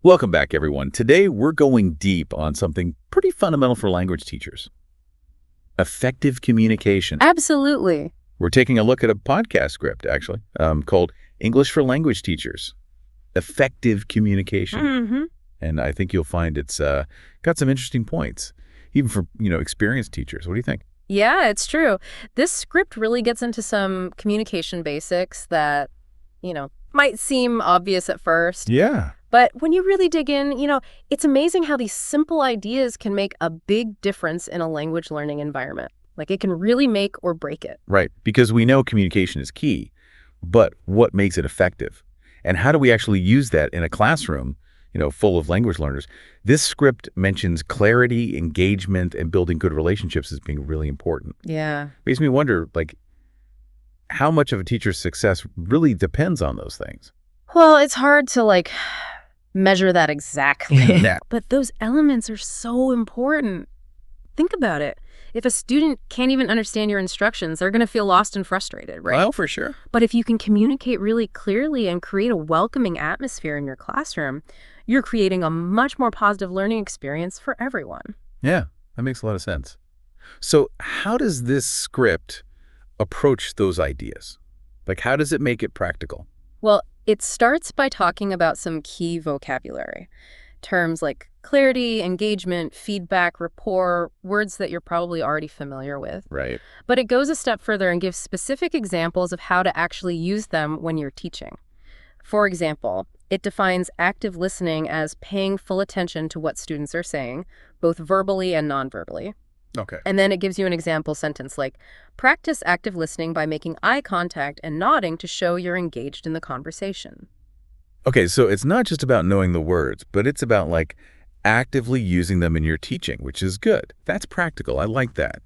Welcome back, everyone. Today, we're going deep on something pretty fundamental for language teachers. Effective communication. Absolutely. We're taking a look at a podcast script, actually, called English for Language Teachers. Effective communication. Mm-hmm. And I think you'll find it's got some interesting points, even for, experienced teachers. What do you think? Yeah, it's true. This script really gets into some communication basics that, might seem obvious at first. Yeah. But when you really dig in, it's amazing how these simple ideas can make a big difference in a language learning environment. Like it can really make or break it. Right, because we know communication is key, but what makes it effective? And how do we actually use that in a classroom, full of language learners? This script mentions clarity, engagement, and building good relationships as being really important. Yeah. Makes me wonder, how much of a teacher's success really depends on those things. Well, it's hard to, measure that exactly. Yeah. But those elements are so important. Think about it. If a student can't even understand your instructions, they're going to feel lost and frustrated, right? Well, for sure. But if you can communicate really clearly and create a welcoming atmosphere in your classroom, you're creating a much more positive learning experience for everyone. Yeah, that makes a lot of sense. So how does this script approach those ideas? How does it make it practical? Well, it starts by talking about some key vocabulary. Terms like clarity, engagement, feedback, rapport, words that you're probably already familiar with. Right. But it goes a step further and gives specific examples of how to actually use them when you're teaching. For example, it defines active listening as paying full attention to what students are saying, both verbally and non-verbally. Okay. And then it gives you an example sentence like, practice active listening by making eye contact and nodding to show you're engaged in the conversation. Okay, so it's not just about knowing the words, but it's about actively using them in your teaching, which is good. That's practical. I like that.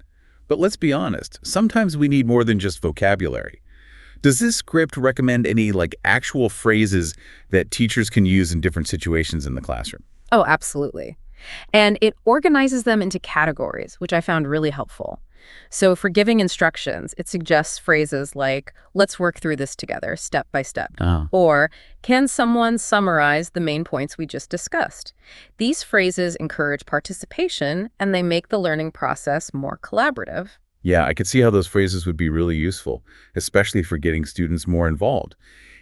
But let's be honest, sometimes we need more than just vocabulary. Does this script recommend any actual phrases that teachers can use in different situations in the classroom? Oh, absolutely. And it organizes them into categories, which I found really helpful. So for giving instructions, it suggests phrases like, let's work through this together, step by step. Oh. Or, can someone summarize the main points we just discussed? These phrases encourage participation, and they make the learning process more collaborative. Yeah, I could see how those phrases would be really useful, especially for getting students more involved.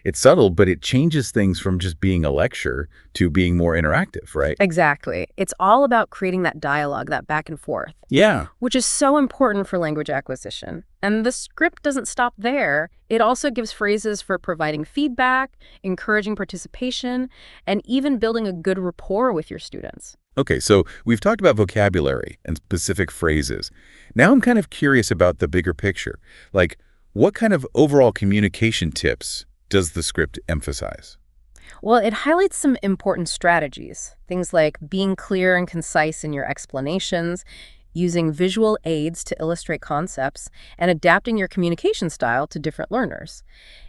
It's subtle, but it changes things from just being a lecture to being more interactive, right? Exactly. It's all about creating that dialogue, that back and forth. Yeah. Which is so important for language acquisition. And the script doesn't stop there. It also gives phrases for providing feedback, encouraging participation, and even building a good rapport with your students. Okay, so we've talked about vocabulary and specific phrases. Now I'm kind of curious about the bigger picture. What kind of overall communication tips does the script emphasize? Well, it highlights some important strategies. Things like being clear and concise in your explanations, using visual aids to illustrate concepts, and adapting your communication style to different learners.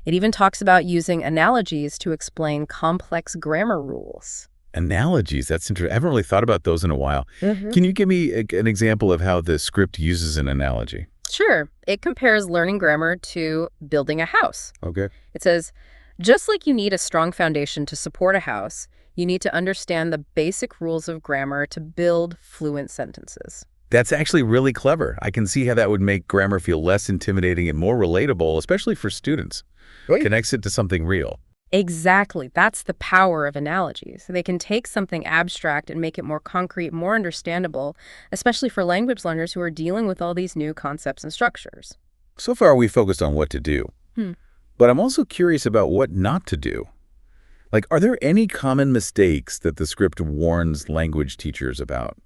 It even talks about using analogies to explain complex grammar rules. Analogies, that's interesting. I haven't really thought about those in a while. Mm-hmm. Can you give me an example of how the script uses an analogy? Sure. It compares learning grammar to building a house. Okay. It says, just like you need a strong foundation to support a house, you need to understand the basic rules of grammar to build fluent sentences. That's actually really clever. I can see how that would make grammar feel less intimidating and more relatable, especially for students. Right. Connects it to something real. Exactly. That's the power of analogies. They can take something abstract and make it more concrete, more understandable, especially for language learners who are dealing with all these new concepts and structures. So far, we focused on what to do. But I'm also curious about what not to do. Are there any common mistakes that the script warns language teachers about?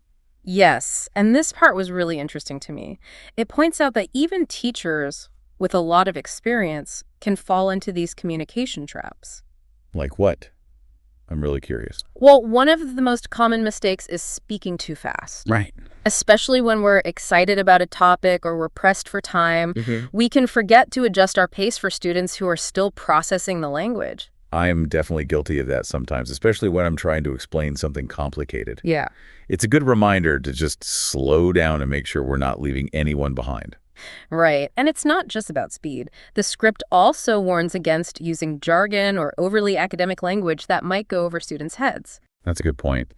Yes, and this part was really interesting to me. It points out that even teachers with a lot of experience can fall into these communication traps. Like what? I'm really curious. Well, one of the most common mistakes is speaking too fast. Right. Especially when we're excited about a topic or we're pressed for time, we can forget to adjust our pace for students who are still processing the language. I am definitely guilty of that sometimes, especially when I'm trying to explain something complicated. Yeah. It's a good reminder to just slow down and make sure we're not leaving anyone behind. Right. And it's not just about speed. The script also warns against using jargon or overly academic language that might go over students' heads. That's a good point.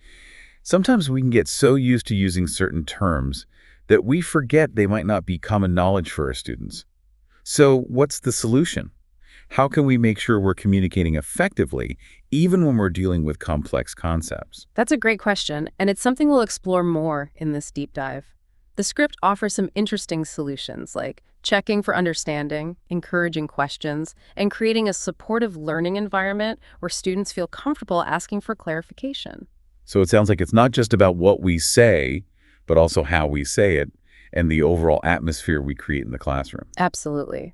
Sometimes we can get so used to using certain terms that we forget they might not be common knowledge for our students. So what's the solution? How can we make sure we're communicating effectively, even when we're dealing with complex concepts? That's a great question, and it's something we'll explore more in this deep dive. The script offers some interesting solutions like checking for understanding, encouraging questions, and creating a supportive learning environment where students feel comfortable asking for clarification. So it sounds like it's not just about what we say, but also how we say it and the overall atmosphere we create in the classroom. Absolutely.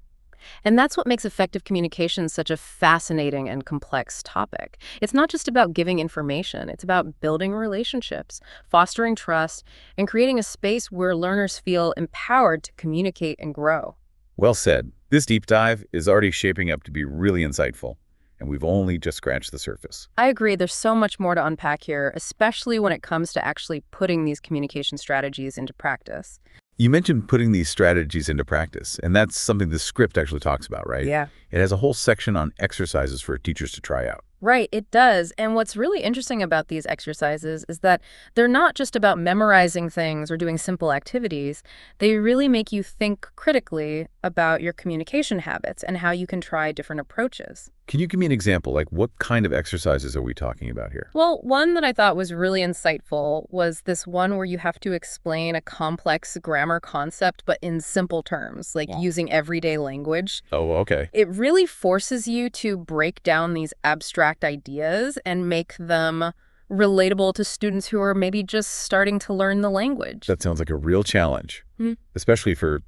And that's what makes effective communication such a fascinating and complex topic. It's not just about giving information, it's about building relationships, fostering trust, and creating a space where learners feel empowered to communicate and grow. Well said. This deep dive is already shaping up to be really insightful, and we've only just scratched the surface. I agree, there's so much more to unpack here, especially when it comes to actually putting these communication strategies into practice. You mentioned putting these strategies into practice, and that's something the script actually talks about, right? Yeah. It has a whole section on exercises for teachers to try out. Right, it does. And what's really interesting about these exercises is that they're not just about memorizing things or doing simple activities. They really make you think critically about your communication habits and how you can try different approaches. Can you give me an example? Like, what kind of exercises are we talking about here? Well, one that I thought was really insightful was this one where you have to explain a complex grammar concept, but in simple terms, like using everyday language. Oh, okay. It really forces you to break down these abstract ideas and make them relatable to students who are maybe just starting to learn the language. That sounds like a real challenge, Hmm. especially for,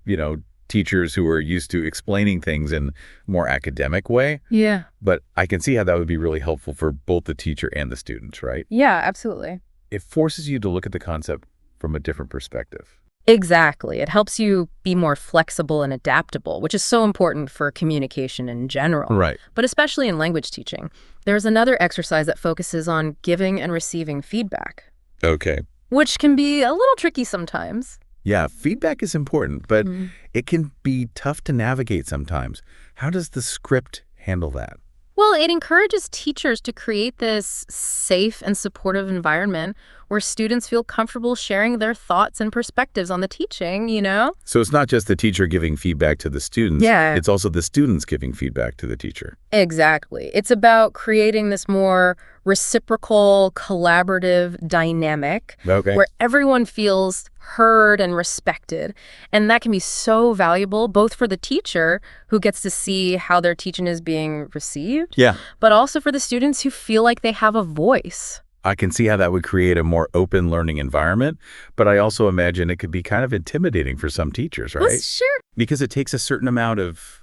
teachers who are used to explaining things in a more academic way. Yeah. But I can see how that would be really helpful for both the teacher and the students, right? Yeah, absolutely. It forces you to look at the concept from a different perspective. Exactly. It helps you be more flexible and adaptable, which is so important for communication in general. Right. But especially in language teaching. There's another exercise that focuses on giving and receiving feedback, Okay. which can be a little tricky sometimes. Yeah, feedback is important, but it can be tough to navigate sometimes. How does the script handle that? Well, it encourages teachers to create this safe and supportive environment where students feel comfortable sharing their thoughts and perspectives on the teaching, you know? So it's not just the teacher giving feedback to the students. Yeah. It's also the students giving feedback to the teacher. Exactly. It's about creating this more reciprocal, collaborative dynamic Okay. where everyone feels heard and respected. And that can be so valuable both for the teacher who gets to see how their teaching is being received, Yeah. but also for the students who feel like they have a voice. I can see how that would create a more open learning environment, but I also imagine it could be kind of intimidating for some teachers, right? Well, sure. Because it takes a certain amount of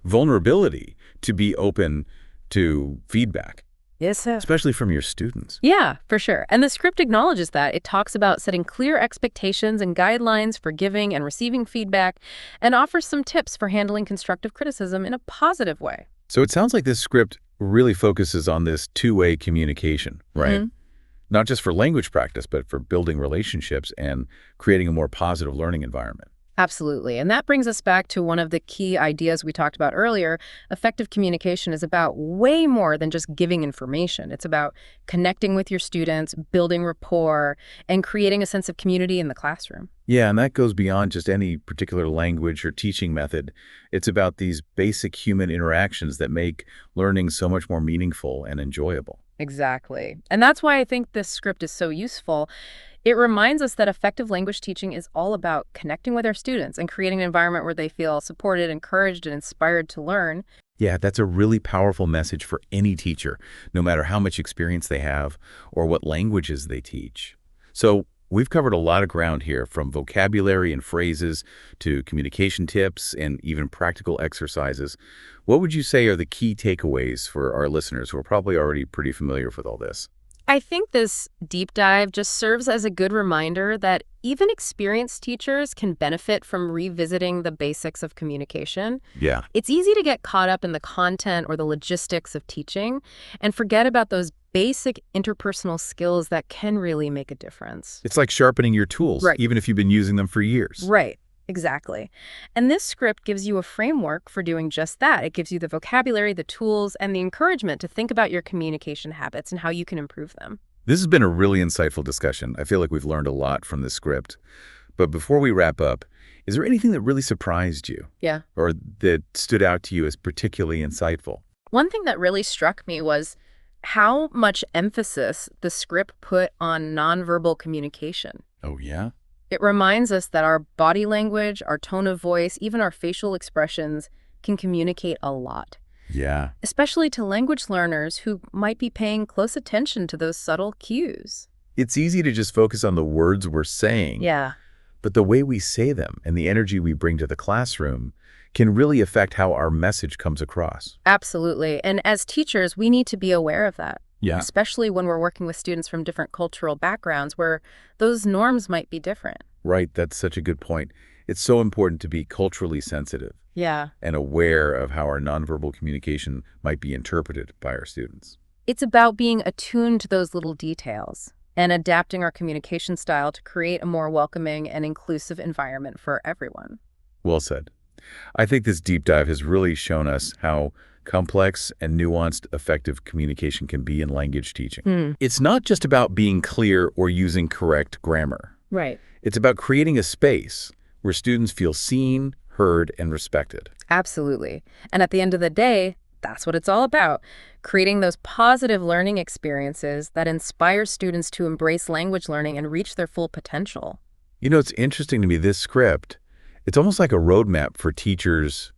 vulnerability to be open to feedback, Yes, sir. especially from your students. Yeah, for sure. And the script acknowledges that. It talks about setting clear expectations and guidelines for giving and receiving feedback and offers some tips for handling constructive criticism in a positive way. So it sounds like this script really focuses on this two-way communication, right? Not just for language practice, but for building relationships and creating a more positive learning environment. Absolutely. And that brings us back to one of the key ideas we talked about earlier. Effective communication is about way more than just giving information. It's about connecting with your students, building rapport, and creating a sense of community in the classroom. Yeah, and that goes beyond just any particular language or teaching method. It's about these basic human interactions that make learning so much more meaningful and enjoyable. Exactly. And that's why I think this script is so useful. It reminds us that effective language teaching is all about connecting with our students and creating an environment where they feel supported, encouraged, and inspired to learn. Yeah, that's a really powerful message for any teacher, no matter how much experience they have or what languages they teach. So we've covered a lot of ground here, from vocabulary and phrases to communication tips and even practical exercises. What would you say are the key takeaways for our listeners who are probably already pretty familiar with all this? I think this deep dive just serves as a good reminder that even experienced teachers can benefit from revisiting the basics of communication. Yeah. It's easy to get caught up in the content or the logistics of teaching and forget about those basic interpersonal skills that can really make a difference. It's like sharpening your tools, Right. even if you've been using them for years. Right. Exactly. And this script gives you a framework for doing just that. It gives you the vocabulary, the tools, and the encouragement to think about your communication habits and how you can improve them. This has been a really insightful discussion. I feel like we've learned a lot from this script. But before we wrap up, is there anything that really surprised you Yeah. or that stood out to you as particularly insightful? One thing that really struck me was how much emphasis the script put on nonverbal communication. Oh, yeah? It reminds us that our body language, our tone of voice, even our facial expressions can communicate a lot, Yeah. especially to language learners who might be paying close attention to those subtle cues. It's easy to just focus on the words we're saying, Yeah, but the way we say them and the energy we bring to the classroom can really affect how our message comes across. absolutely. And as teachers, we need to be aware of that, Yeah. especially when we're working with students from different cultural backgrounds where those norms might be different. Right, that's such a good point. It's so important to be culturally sensitive Yeah. and aware of how our nonverbal communication might be interpreted by our students. It's about being attuned to those little details and adapting our communication style to create a more welcoming and inclusive environment for everyone. Well said. I think this deep dive has really shown us how complex and nuanced effective communication can be in language teaching. It's not just about being clear or using correct grammar. Right. It's about creating a space where students feel seen, heard, and respected. Absolutely. And at the end of the day, that's what it's all about. Creating those positive learning experiences that inspire students to embrace language learning and reach their full potential. You know, it's interesting to me, this script, it's almost like a roadmap for teachers,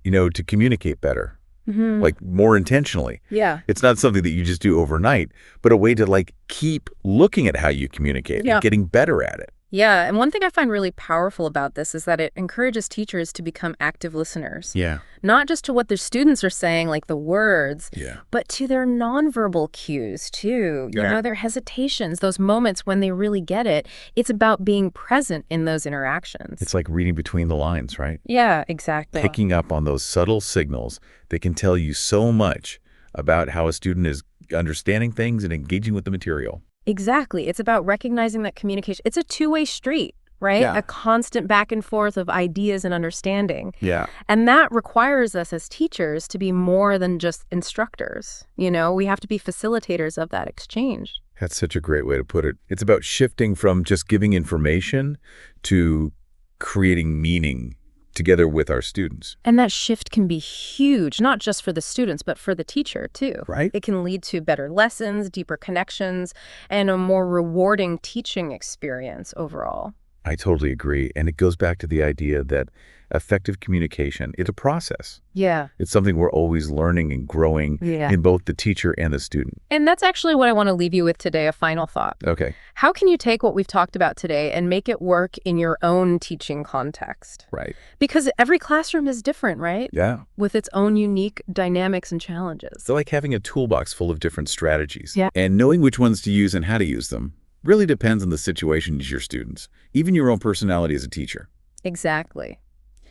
to communicate better, like more intentionally. Yeah. It's not something that you just do overnight, but a way to keep looking at how you communicate Yeah. and getting better at it. Yeah. And one thing I find really powerful about this is that it encourages teachers to become active listeners. Yeah. Not just to what their students are saying, like the words, Yeah. but to their nonverbal cues, too. Yeah. Their hesitations, those moments when they really get it. It's about being present in those interactions. It's like reading between the lines, right? Yeah, exactly. Picking up on those subtle signals that can tell you so much about how a student is understanding things and engaging with the material. Exactly. It's about recognizing that communication, it's a two-way street, right? Yeah. A constant back and forth of ideas and understanding. Yeah. And that requires us as teachers to be more than just instructors. We have to be facilitators of that exchange. That's such a great way to put it. It's about shifting from just giving information to creating meaning together with our students. And that shift can be huge, not just for the students, but for the teacher, too. Right. It can lead to better lessons, deeper connections, and a more rewarding teaching experience overall. I totally agree. And it goes back to the idea that effective communication, it's a process. Yeah. It's something we're always learning and growing in both the teacher and the student. And that's actually what I want to leave you with today, a final thought. Okay. How can you take what we've talked about today and make it work in your own teaching context? Right. Because every classroom is different, right? Yeah. With its own unique dynamics and challenges. It's like having a toolbox full of different strategies. Yeah. And knowing which ones to use and how to use them really depends on the situation of your students, even your own personality as a teacher. Exactly.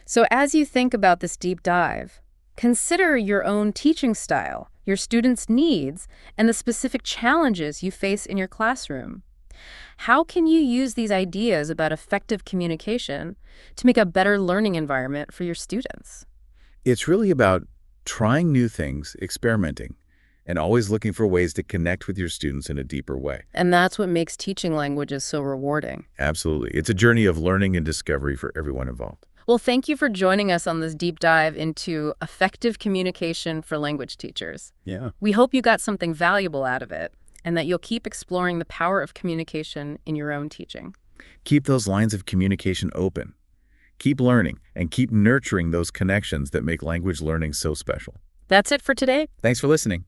So as you think about this deep dive, consider your own teaching style, your students' needs, and the specific challenges you face in your classroom. How can you use these ideas about effective communication to make a better learning environment for your students? It's really about trying new things, experimenting, and always looking for ways to connect with your students in a deeper way. And that's what makes teaching languages so rewarding. Absolutely. It's a journey of learning and discovery for everyone involved. Well, thank you for joining us on this deep dive into effective communication for language teachers. Yeah. We hope you got something valuable out of it and that you'll keep exploring the power of communication in your own teaching. Keep those lines of communication open. Keep learning and keep nurturing those connections that make language learning so special. That's it for today. Thanks for listening.